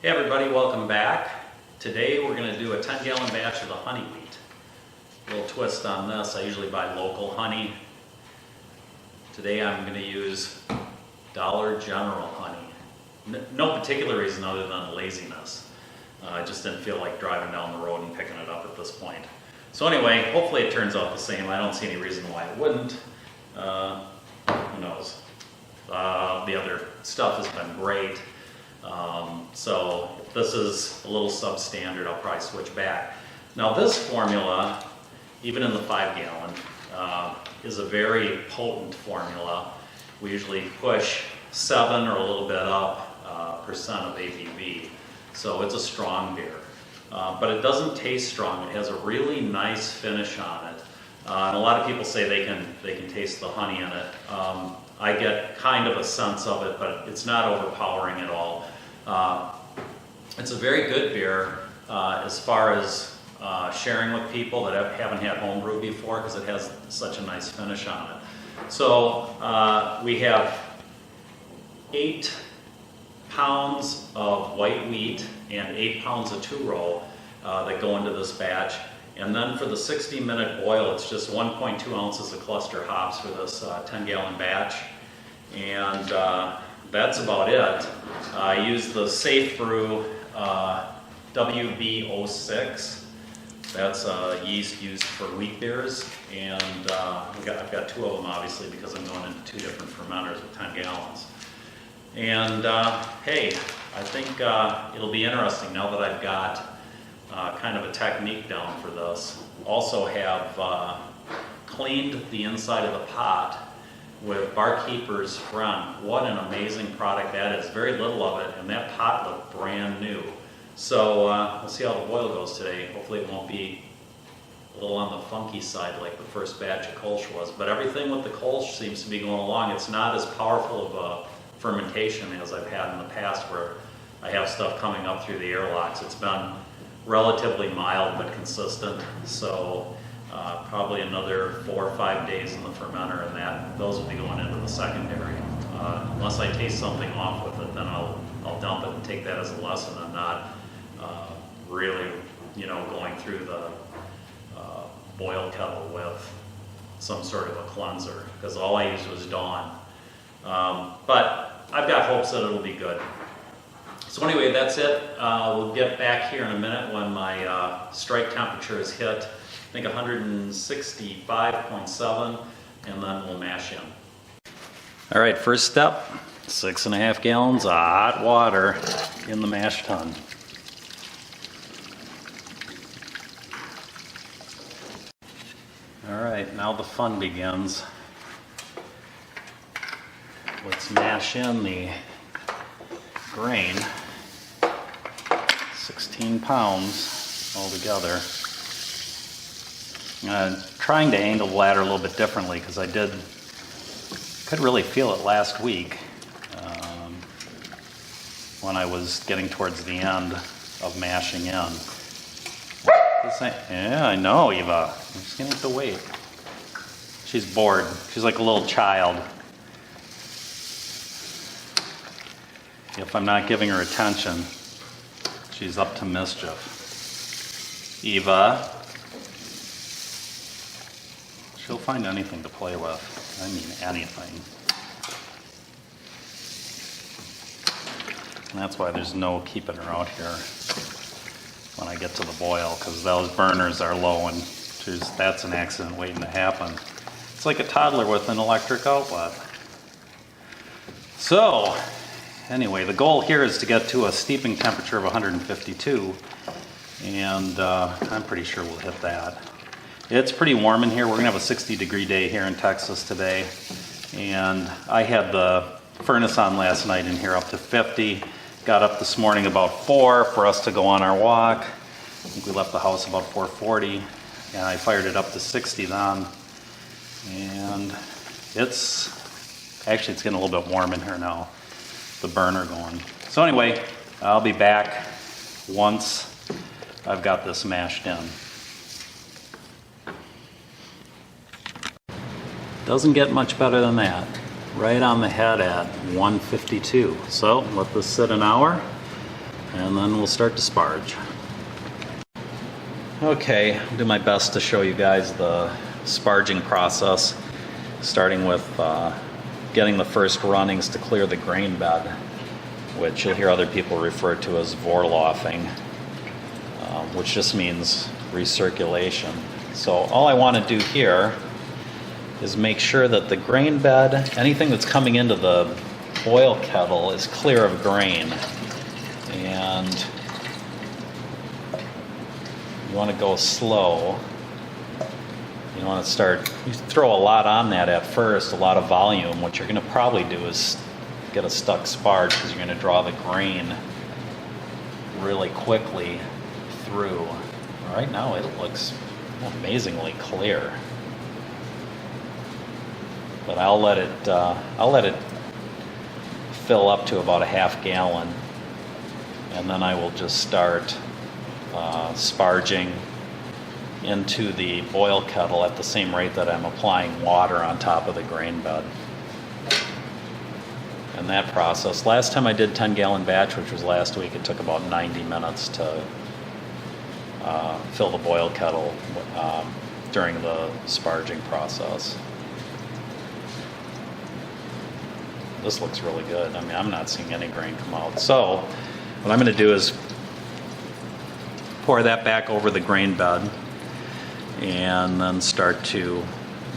Hey everybody, welcome back. Today we're going to do a 10-gallon batch of the honey wheat. A little twist on this, I usually buy local honey. Today I'm going to use Dollar General honey. No particular reason other than laziness. I just didn't feel like driving down the road and picking it up at this point. So anyway, hopefully it turns out the same. I don't see any reason why it wouldn't. Who knows? The other stuff has been great. So if this is a little substandard, I'll probably switch back. Now this formula, even in the 5-gallon, is a very potent formula. We usually push 7 or a little bit up percent of ABV. So it's a strong beer. But it doesn't taste strong. It has a really nice finish on it. And a lot of people say they can taste the honey in it. I get kind of a sense of it, but it's not overpowering at all. It's a very good beer as far as sharing with people that haven't had homebrew before, because it has such a nice finish on it. So we have 8 pounds of white wheat and 8 pounds of two-row that go into this batch. And then for the 60-minute boil, it's just 1.2 ounces of cluster hops for this 10-gallon batch. And that's about it. I use the Safe Brew WB06. That's yeast used for wheat beers. And I've got 2 of them, obviously, because I'm going into 2 different fermenters with 10 gallons. And hey, I think it'll be interesting now that I've got kind of a technique down for this. Also have cleaned the inside of the pot with Barkeeper's Friend. What an amazing product that is. Very little of it, and that pot looked brand new. So we'll see how the boil goes today. Hopefully it won't be a little on the funky side like the first batch of Kolsch was, but everything with the Kolsch seems to be going along. It's not as powerful of a fermentation as I've had in the past, where I have stuff coming up through the Airlocks. It's been relatively mild but consistent, so probably another 4 or 5 days in the fermenter, and those will be going into the secondary. Unless I taste something off with it, then I'll dump it and take that as a lesson and not really, going through the boil kettle with some sort of a cleanser, because all I used was Dawn. But I've got hopes that it'll be good. So anyway, that's it. We'll get back here in a minute when my strike temperature is hit, I think 165.7, and then we'll mash in. All right, first step, 6.5 gallons of hot water in the mash tun. All right, now the fun begins. Let's mash in the grain, 16 pounds altogether. Trying to angle the ladder a little bit differently, because I could really feel it last week when I was getting towards the end of mashing in. Yeah, I know, Eva. I'm just gonna have to wait. She's bored. She's like a little child. If I'm not giving her attention, she's up to mischief. Eva. She'll find anything to play with. I mean anything. And that's why there's no keeping her out here when I get to the boil, because those burners are low, and that's an accident waiting to happen. It's like a toddler with an electric outlet. So, anyway, the goal here is to get to a steeping temperature of 152, and I'm pretty sure we'll hit that. It's pretty warm in here. We're gonna have a 60-degree day here in Texas today, and I had the furnace on last night in here up to 50. Got up this morning about 4 for us to go on our walk. I think we left the house about 4:40, and I fired it up to 60 then. And it's getting a little bit warm in here now, the burner going. So anyway, I'll be back once I've got this mashed in. Doesn't get much better than that. Right on the head at 152. So let this sit an hour, and then we'll start to sparge. Okay, I'll do my best to show you guys the sparging process, starting with getting the first runnings to clear the grain bed, which you'll hear other people refer to as vorloffing, which just means recirculation. So all I want to do here is make sure that the grain bed, anything that's coming into the boil kettle, is clear of grain. And you want to go slow. You want to start, you throw a lot on that at first, a lot of volume. What you're going to probably do is get a stuck sparge because you're going to draw the grain really quickly through. Right now it looks amazingly clear. But I'll let it fill up to about a half gallon, and then I will just start sparging into the boil kettle at the same rate that I'm applying water on top of the grain bed. And that process, last time I did 10-gallon batch, which was last week, it took about 90 minutes to fill the boil kettle during the sparging process. This looks really good. I mean, I'm not seeing any grain come out. So what I'm going to do is pour that back over the grain bed and then start to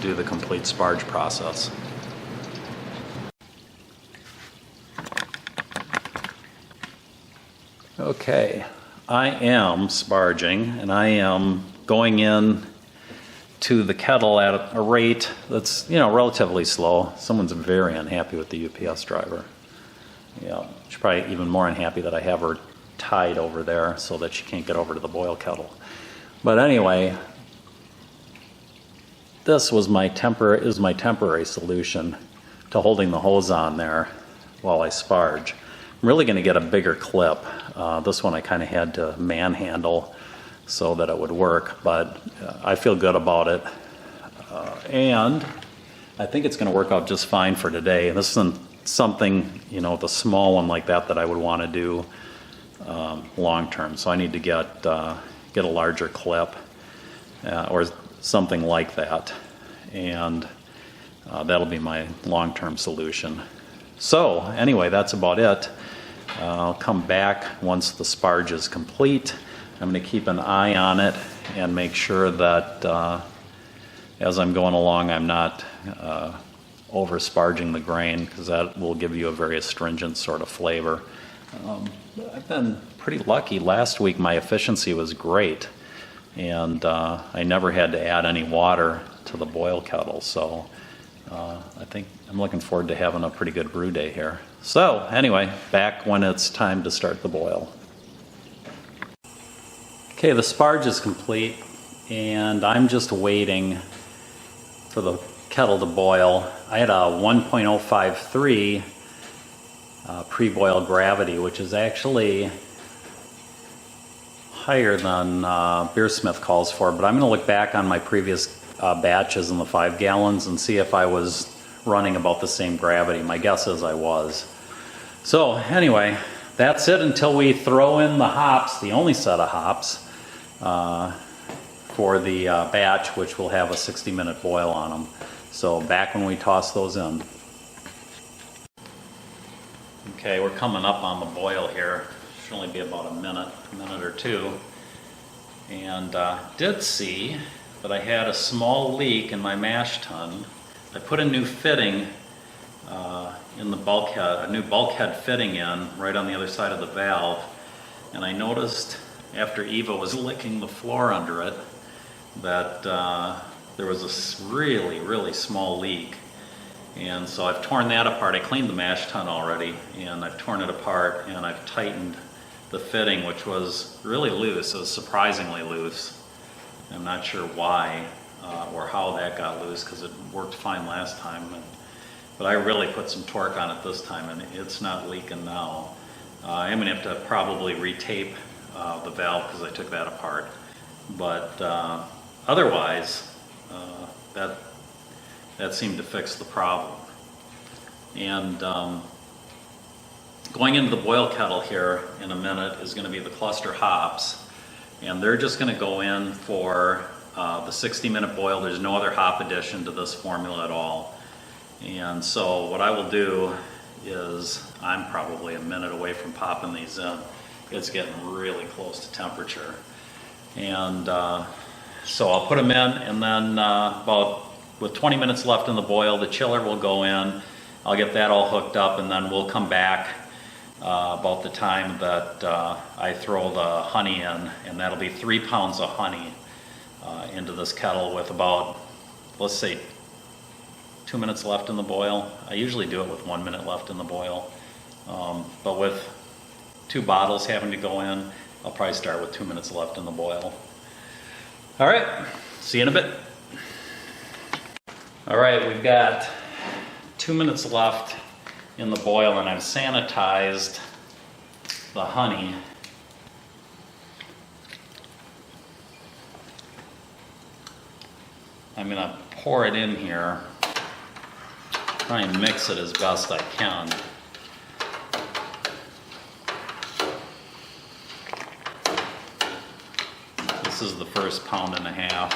do the complete sparge process. Okay, I am sparging, and I am going in to the kettle at a rate that's, relatively slow. Someone's very unhappy with the UPS driver. Yeah, she's probably even more unhappy that I have her tied over there so that she can't get over to the boil kettle. But anyway, this was my temporary solution to holding the hose on there while I sparge. I'm really going to get a bigger clip. This one I kind of had to manhandle so that it would work, but I feel good about it. And I think it's going to work out just fine for today. This isn't something, with a small one like that I would want to do long term. So I need to get a larger clip or something like that. And that'll be my long-term solution. So anyway, that's about it. I'll come back once the sparge is complete. I'm going to keep an eye on it and make sure that as I'm going along I'm not over sparging the grain, because that will give you a very astringent sort of flavor. I've been pretty lucky. Last week my efficiency was great, and I never had to add any water to the boil kettle, so I think I'm looking forward to having a pretty good brew day here. So anyway, back when it's time to start the boil. Okay, the sparge is complete, and I'm just waiting for the kettle to boil. I had a 1.053 pre-boil gravity, which is actually higher than Beersmith calls for, but I'm going to look back on my previous batches in the 5 gallons and see if I was running about the same gravity. My guess is I was. So anyway, that's it until we throw in the hops, the only set of hops for the batch, which will have a 60-minute boil on them. So back when we toss those in. Okay, we're coming up on the boil here. Should only be about a minute or two. And did see that I had a small leak in my mash tun. I put a new fitting in the bulkhead, a new bulkhead fitting in right on the other side of the valve, and I noticed after Eva was licking the floor under it that there was this really small leak. And so I've torn that apart. I cleaned the mash tun already, and I've torn it apart, and I've tightened the fitting, which was really loose. It was surprisingly loose. I'm not sure why or how that got loose, because it worked fine last time. But I really put some torque on it this time, and it's not leaking now. I'm going to have to probably retape the valve because I took that apart. But otherwise, that seemed to fix the problem. And Going into the boil kettle here in a minute is going to be the cluster hops, and they're just going to go in for the 60-minute boil. There's no other hop addition to this formula at all. And so what I will do is, I'm probably a minute away from popping these in. It's getting really close to temperature. And so I'll put them in, and then with 20 minutes left in the boil, the chiller will go in. I'll get that all hooked up, and then we'll come back about the time that I throw the honey in, and that'll be 3 pounds of honey into this kettle with about, let's say, 2 minutes left in the boil. I usually do it with 1 minute left in the boil, but with 2 bottles having to go in, I'll probably start with 2 minutes left in the boil. All right, see you in a bit. All right, we've got 2 minutes left in the boil, and I've sanitized the honey. I'm gonna pour it in here, try and mix it as best I can. This is the first 1.5 pounds.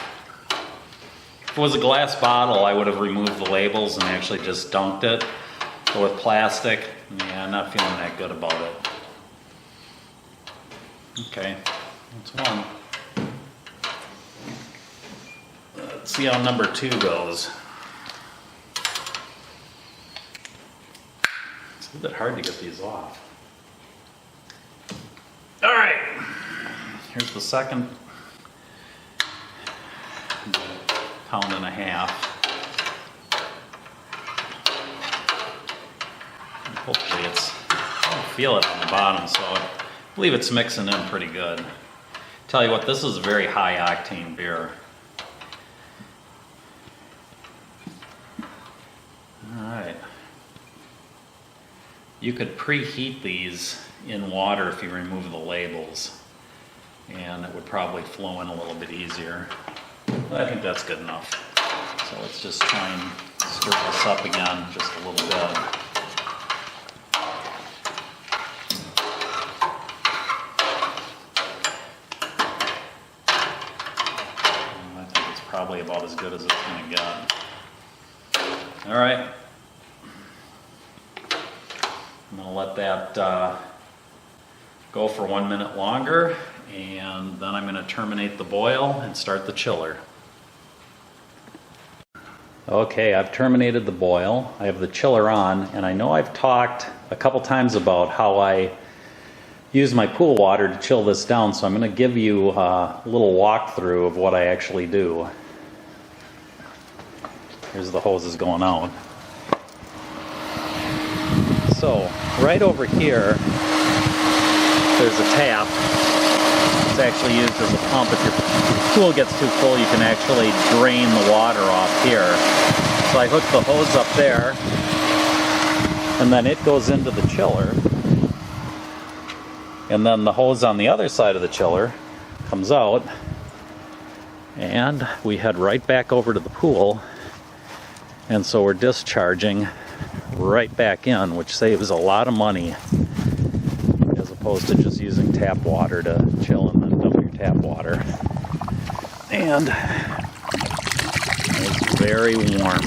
If it was a glass bottle, I would have removed the labels and actually just dunked it. But with plastic, yeah, I'm not feeling that good about it. Okay, that's one. Let's see how number 2 goes. It's a little bit hard to get these off. All right, here's the second 1.5 pounds. Hopefully I don't feel it on the bottom, so I believe it's mixing in pretty good. Tell you what, this is a very high octane beer. All right. You could preheat these in water if you remove the labels, and it would probably flow in a little bit easier. But I think that's good enough. So let's just try and stir this up again just a little bit. I think it's probably about as good as it's going to get. All right. I'm going to let that go for 1 minute longer, and then I'm going to terminate the boil and start the chiller. Okay, I've terminated the boil. I have the chiller on, and I know I've talked a couple times about how I use my pool water to chill this down, so I'm going to give you a little walkthrough of what I actually do. Here's the hoses going out. So, right over here, there's a tap. It's actually used as a pump. If your pool gets too full, you can actually drain the water off here. So I hook the hose up there, and then it goes into the chiller. And then the hose on the other side of the chiller comes out, and we head right back over to the pool. And so we're discharging right back in, which saves a lot of money as opposed to just using tap water to chill and then dump your tap water. And it's very warm.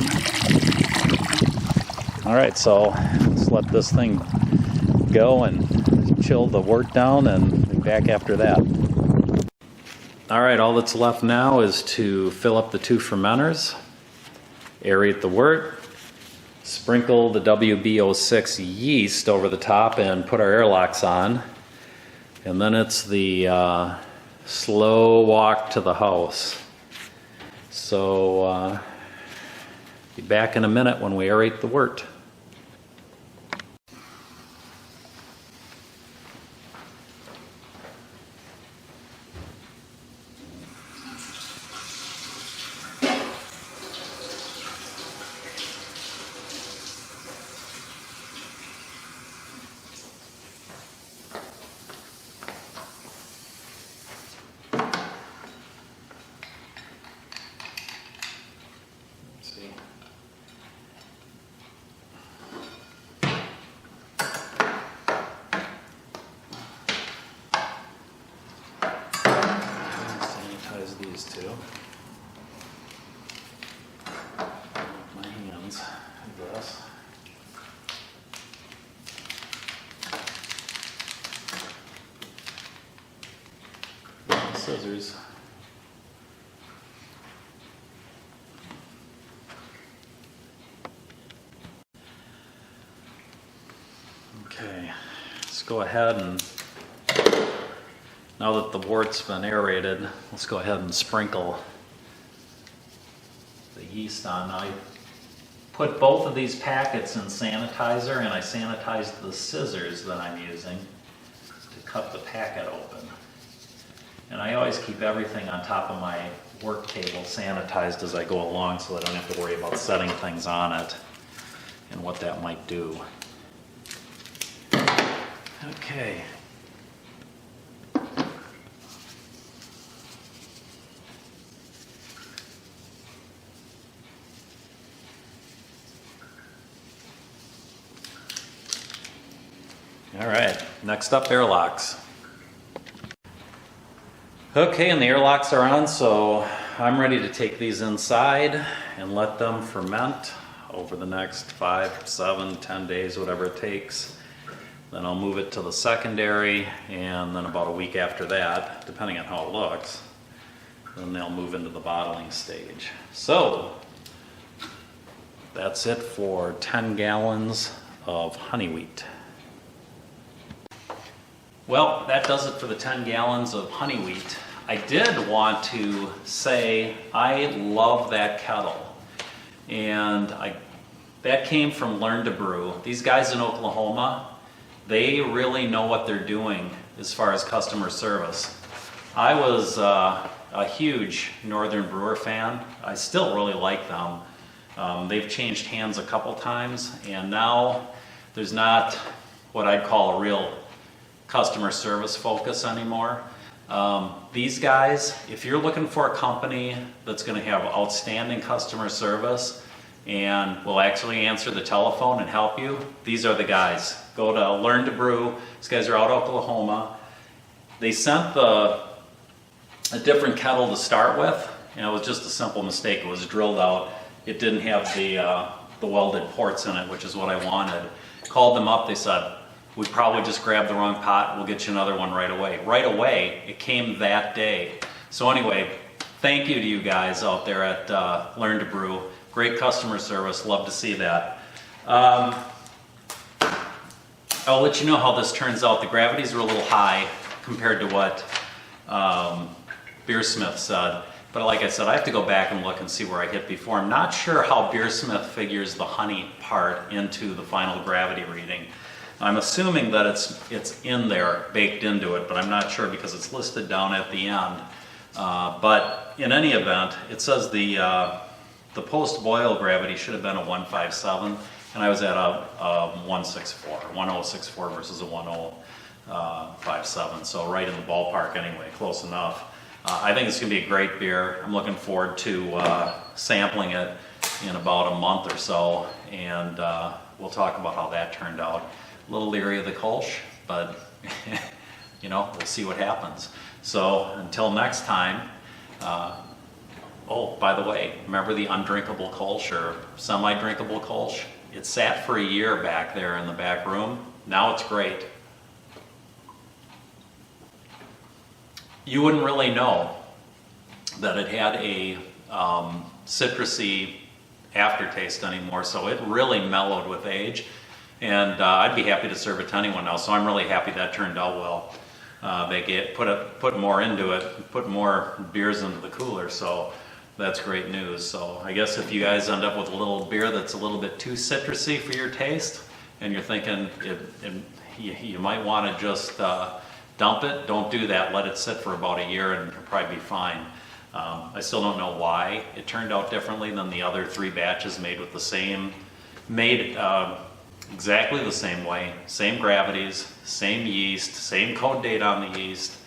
Alright, so let's let this thing go and chill the wort down and be back after that. Alright, all that's left now is to fill up the 2 fermenters, aerate the wort, sprinkle the WB06 yeast over the top, and put our airlocks on. And then it's the slow walk to the house. So be back in a minute when we aerate the wort. scissors. Okay, let's go ahead and, now that the wort's been aerated, let's go ahead and sprinkle the yeast on. Now I put both of these packets in sanitizer, and I sanitized the scissors that I'm using to cut the packet open. And I always keep everything on top of my work table sanitized as I go along, so that I don't have to worry about setting things on it and what that might do. Okay. All right, next up, airlocks. Okay, and the airlocks are on, so I'm ready to take these inside and let them ferment over the next 5, 7, 10 days, whatever it takes. Then I'll move it to the secondary, and then about a week after that, depending on how it looks, then they'll move into the bottling stage. So that's it for 10 gallons of honey wheat. Well, that does it for the 10 gallons of honey wheat. I did want to say I love that kettle, and that came from Learn to Brew. These guys in Oklahoma, they really know what they're doing as far as customer service. I was a huge Northern Brewer fan. I still really like them. They've changed hands a couple times, and now there's not what I'd call a real customer service focus anymore. These guys, if you're looking for a company that's going to have outstanding customer service and will actually answer the telephone and help you, these are the guys. Go to Learn to Brew. These guys are out of Oklahoma. They sent a different kettle to start with, and it was just a simple mistake. It was drilled out. It didn't have the welded ports in it, which is what I wanted. Called them up. They said, we probably just grabbed the wrong pot. We'll get you another one right away. Right away, it came that day. So anyway, thank you to you guys out there at Learn to Brew. Great customer service. Love to see that. I'll let you know how this turns out. The gravities are a little high compared to what Beersmith said. But like I said, I have to go back and look and see where I hit before. I'm not sure how Beersmith figures the honey part into the final gravity reading. I'm assuming that it's in there, baked into it, but I'm not sure because it's listed down at the end. But in any event, it says the post-boil gravity should have been a 157, and I was at a 164, 1064 versus a 1057, so right in the ballpark anyway, close enough. I think it's going to be a great beer. I'm looking forward to sampling it in about a month or so, and we'll talk about how that turned out. A little leery of the Kolsch, but you know, we'll see what happens. So until next time, oh, by the way, remember the undrinkable Kolsch or semi-drinkable Kolsch? It sat for a year back there in the back room. Now it's great. You wouldn't really know that it had a citrusy aftertaste anymore, so it really mellowed with age. And I'd be happy to serve it to anyone now, so I'm really happy that turned out well. They put more into it, put more beers into the cooler, so that's great news. So I guess if you guys end up with a little beer that's a little bit too citrusy for your taste, and you're thinking you might want to just dump it, don't do that. Let it sit for about a year and it'll probably be fine. I still don't know why it turned out differently than the other 3 batches made with the same, exactly the same way, same gravities, same yeast, same code date on the yeast.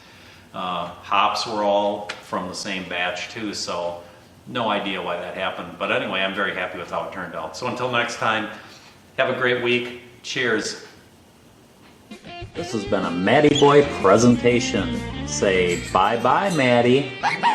Hops were all from the same batch too, so no idea why that happened. But anyway, I'm very happy with how it turned out. So until next time, have a great week. Cheers. This has been a Matty Boy presentation. Say bye-bye, Matty. Bye-bye.